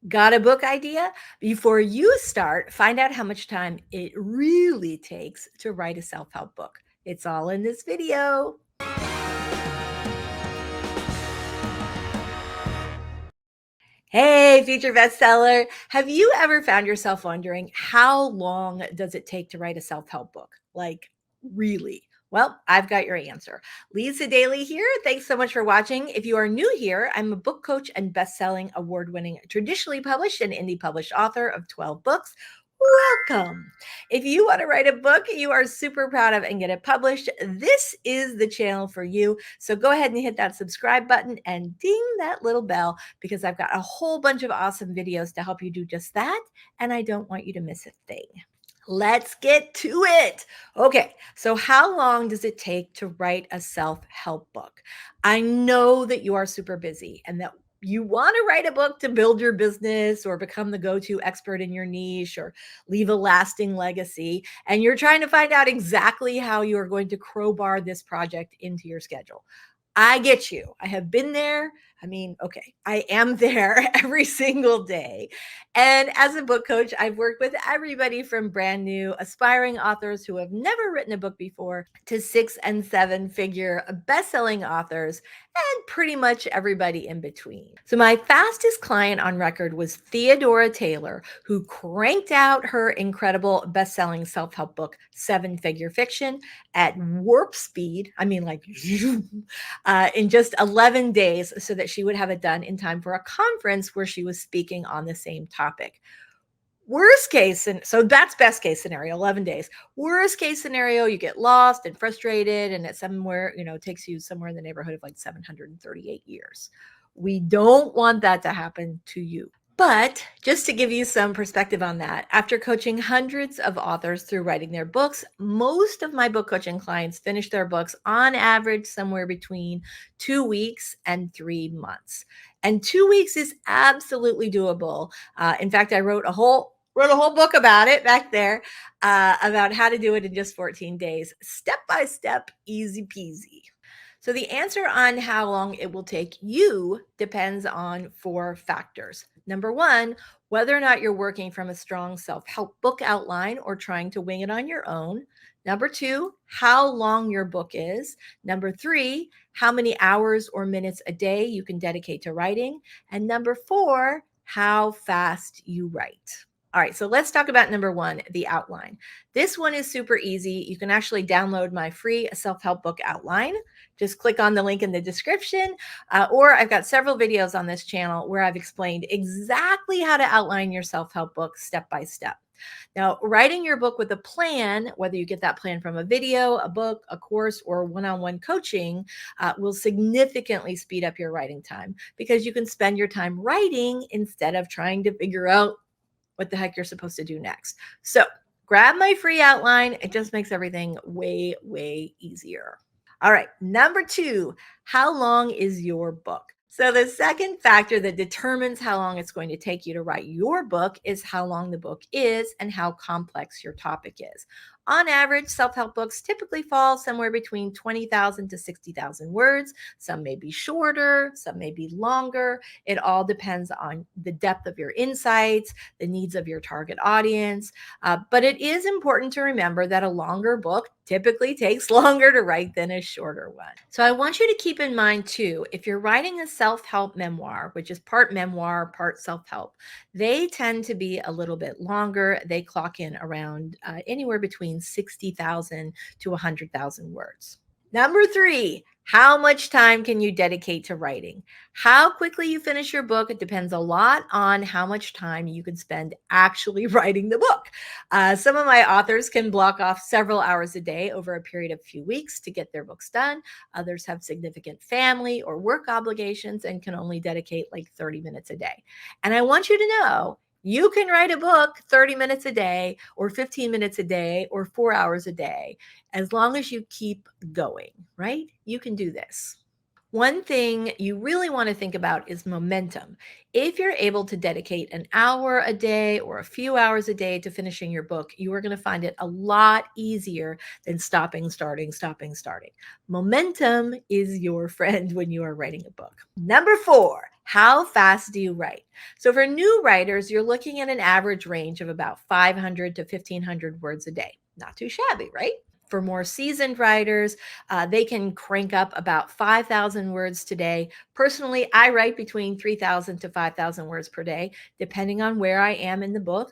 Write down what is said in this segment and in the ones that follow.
Got a book idea? Before you start, find out how much time it really takes to write a self-help book. It's all in this video. Hey, future bestseller. Have you ever found yourself wondering how long does it take to write a self-help book? Like, really? Well, I've got your answer. Lisa Daly here. Thanks so much for watching. If you are new here, I'm a book coach and best-selling award-winning, traditionally published and indie published author of 12 books. Welcome. If you want to write a book you are super proud of and get it published, this is the channel for you. So go ahead and hit that subscribe button and ding that little bell, because I've got a whole bunch of awesome videos to help you do just that. And I don't want you to miss a thing. Let's get to it. Okay, so how long does it take to write a self-help book? I know that you are super busy and that you want to write a book to build your business or become the go-to expert in your niche or leave a lasting legacy. And you're trying to find out exactly how you are going to crowbar this project into your schedule. I get you. I have been there. I mean, okay, I am there every single day. And as a book coach, I've worked with everybody from brand new aspiring authors who have never written a book before to 6 and 7 figure best-selling authors and pretty much everybody in between. So my fastest client on record was Theodora Taylor, who cranked out her incredible best-selling self-help book, 7-Figure Fiction, at warp speed. I mean, like in just 11 days, so that she would have it done in time for a conference where she was speaking on the same topic. Worst case, and so that's best case scenario, 11 days. Worst case scenario, you get lost and frustrated, and it's somewhere, it takes you somewhere in the neighborhood of like 738 years. We don't want that to happen to you. But just to give you some perspective on that, after coaching hundreds of authors through writing their books, most of my book coaching clients finish their books on average somewhere between 2 weeks and 3 months. And 2 weeks is absolutely doable. In fact, I wrote a whole book about it back there, about how to do it in just 14 days, step by step, easy peasy. So the answer on how long it will take you depends on 4 factors. Number 1, whether or not you're working from a strong self-help book outline or trying to wing it on your own. Number 2, how long your book is. Number 3, how many hours or minutes a day you can dedicate to writing. And number 4, how fast you write. All right, so let's talk about number 1, the outline. This one is super easy. You can actually download my free self-help book outline. Just click on the link in the description, or I've got several videos on this channel where I've explained exactly how to outline your self-help book step by step. Now, writing your book with a plan, whether you get that plan from a video, a book, a course, or one-on-one coaching, will significantly speed up your writing time, because you can spend your time writing instead of trying to figure out what the heck you're supposed to do next. So grab my free outline. It just makes everything way, way easier. All right, number 2, how long is your book? So the second factor that determines how long it's going to take you to write your book is how long the book is and how complex your topic is. On average, self-help books typically fall somewhere between 20,000 to 60,000 words. Some may be shorter, some may be longer. It all depends on the depth of your insights, the needs of your target audience. But it is important to remember that a longer book typically takes longer to write than a shorter one. So I want you to keep in mind too, if you're writing a self-help memoir, which is part memoir, part self-help, they tend to be a little bit longer. They clock in around anywhere between 60,000 to 100,000 words. Number 3, how much time can you dedicate to writing? How quickly you finish your book, it depends a lot on how much time you can spend actually writing the book. Some of my authors can block off several hours a day over a period of a few weeks to get their books done. Others have significant family or work obligations and can only dedicate like 30 minutes a day. And I want you to know, you can write a book 30 minutes a day or 15 minutes a day or 4 hours a day, as long as you keep going, right? You can do this. One thing you really want to think about is momentum. If you're able to dedicate an hour a day or a few hours a day to finishing your book, you are going to find it a lot easier than stopping, starting. Momentum is your friend when you are writing a book. Number 4, How fast do you write? So for new writers, you're looking at an average range of about 500 to 1500 words a day. Not too shabby, right? For more seasoned writers, they can crank up about 5,000 words today. Personally, I write between 3,000 to 5,000 words per day, depending on where I am in the book.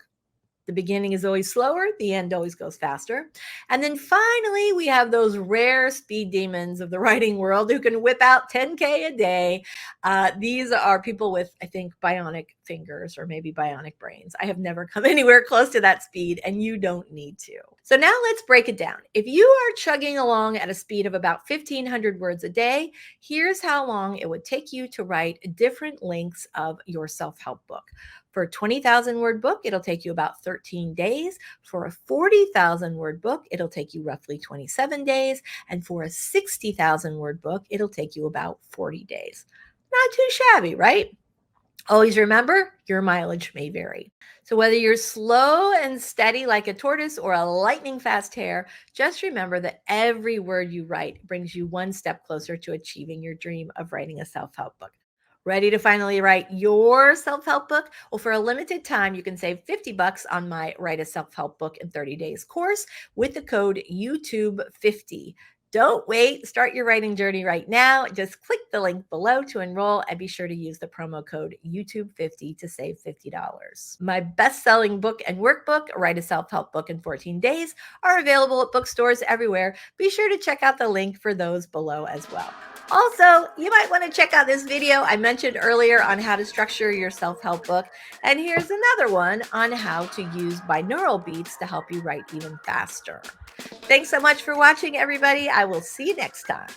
The beginning is always slower, the end always goes faster. And then finally, we have those rare speed demons of the writing world who can whip out 10K a day. These are people with, I think, bionic fingers or maybe bionic brains. I have never come anywhere close to that speed, and you don't need to. So now let's break it down. If you are chugging along at a speed of about 1,500 words a day, here's how long it would take you to write different lengths of your self help book. For a 20,000 word book, it'll take you about 13 days. For a 40,000 word book, it'll take you roughly 27 days. And for a 60,000 word book, it'll take you about 40 days. Not too shabby, right? Always remember, your mileage may vary. So whether you're slow and steady like a tortoise or a lightning fast hare, just remember that every word you write brings you one step closer to achieving your dream of writing a self-help book. Ready to finally write your self-help book? Well, for a limited time, you can save $50 on my Write a Self-Help Book in 30 Days course with the code YouTube50. Don't wait. Start your writing journey right now. Just click the link below to enroll and be sure to use the promo code YouTube50 to save $50. My best-selling book and workbook, Write a Self-Help Book in 14 Days, are available at bookstores everywhere. Be sure to check out the link for those below as well. Also, you might want to check out this video I mentioned earlier on how to structure your self-help book. And here's another one on how to use binaural beats to help you write even faster. Thanks so much for watching, everybody. I will see you next time.